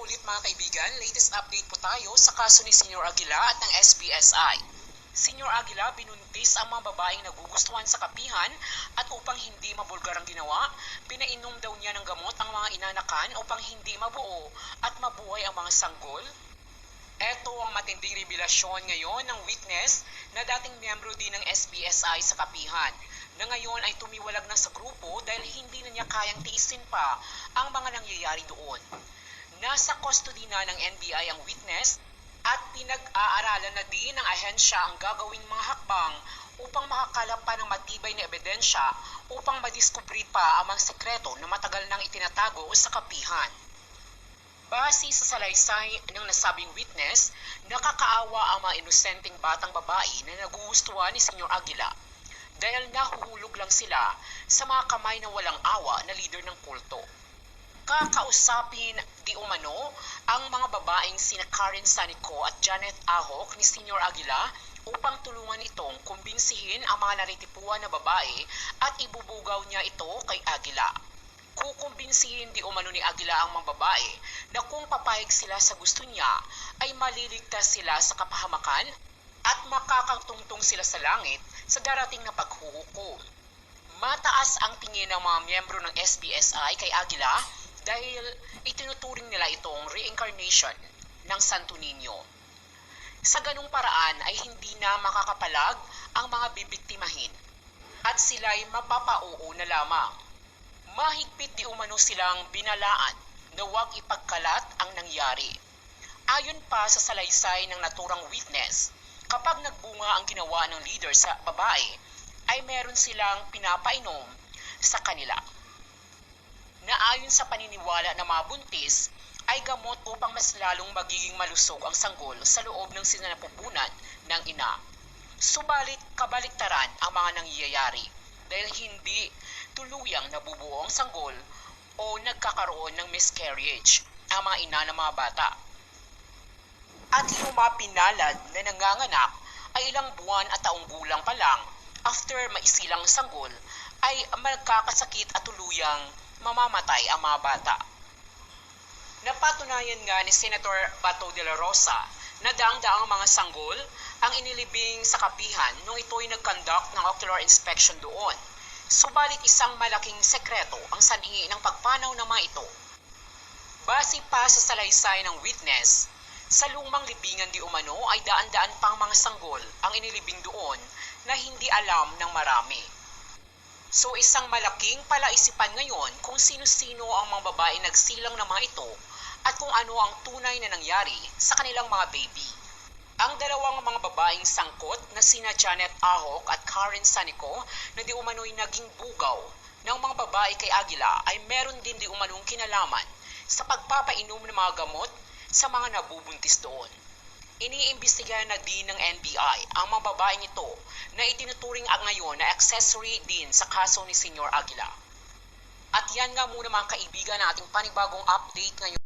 ulit mga kaibigan, latest update po tayo sa kaso ni Senior Aguila at ng SBSI. Senior Aguila binuntis ang mga babaeng nagugustuhan sa kapihan at upang hindi mabulgar ang ginawa, pinainom daw niya ng gamot ang mga inanakan upang hindi mabuo at mabuhay ang mga sanggol. Ito ang matinding revelasyon ngayon ng witness na dating miyembro din ng SBSI sa kapihan, na ngayon ay tumiwalag na sa grupo dahil hindi na niya kayang tiisin pa ang mga nangyayari doon. Nasa custody na ng NBI ang witness at pinag-aaralan na din ng ahensya ang gagawing mga hakbang upang makakalap pa ng matibay na ebidensya upang madiskubre pa ang mga sekreto na matagal nang itinatago sa kapihan. Base sa salaysay ng nasabing witness, nakakaawa ang mga inosenteng batang babae na nagugustuhan ni Senior Aguila dahil nahuhulog lang sila sa mga kamay ng walang awa na leader ng kulto. Kakausapin di umano ang mga babaeng sina Karen Sanico at Janet Ahok ni Senior Aguila upang tulungan itong kumbinsihin ang mga naritipuan na babae at ibubugaw niya ito kay Aguila. Kukumbinsihin di umano ni Aguila ang mga babae na kung papayag sila sa gusto niya ay maliligtas sila sa kapahamakan at makakatungtong sila sa langit sa darating na paghuhukom. Mataas ang tingin ng mga miyembro ng SBSI kay Aguila dahil itinuturing nila itong reincarnation ng Santo Niño. Sa ganung paraan ay hindi na makakapalag ang mga bibiktimahin at sila'y mapapauo na lamang. Mahigpit di umano silang binalaan na huwag ipagkalat ang nangyari. Ayon pa sa salaysay ng naturang witness, kapag nagbunga ang ginawa ng leader sa babae, ay meron silang pinapainom sa kanila. Na ayon sa paniniwala ng mga buntis, ay gamot upang mas lalong magiging malusog ang sanggol sa loob ng sinapupunan ng ina. Subalit kabaliktaran ang mga nangyayari dahil hindi tuluyang nabubuo ang sanggol o nagkakaroon ng miscarriage ang mga ina ng mga bata. At yung mga pinalad na nanganganak ay ilang buwan at taong gulang pa lang after maisilang sanggol ay magkakasakit at tuluyang mamamatay ang mga bata. Napatunayan nga ni Senator Bato de la Rosa na daang-daang mga sanggol ang inilibing sa kapihan nung ito'y nag-conduct ng ocular inspection doon. Subalit isang malaking sekreto ang sanhi ng pagpanaw ng mga ito. Base pa sa salaysay ng witness, sa lumang libingan di umano ay daan-daan pang mga sanggol ang inilibing doon na hindi alam ng marami. So isang malaking palaisipan ngayon kung sino-sino ang mga babae nagsilang ng mga ito at kung ano ang tunay na nangyari sa kanilang mga baby. Ang dalawang mga babaeng sangkot na sina Janet Ahok at Karen Sanico na di umano'y naging bugaw ng mga babae kay Aguila ay meron din di umanong kinalaman sa pagpapainom ng mga gamot sa mga nabubuntis doon. Iniimbestigahan na din ng NBI ang mga babaeng ito na itinuturing ngayon na accessory din sa kaso ni Senior Aguila. At yan nga muna mga kaibigan na ating panibagong update ngayon.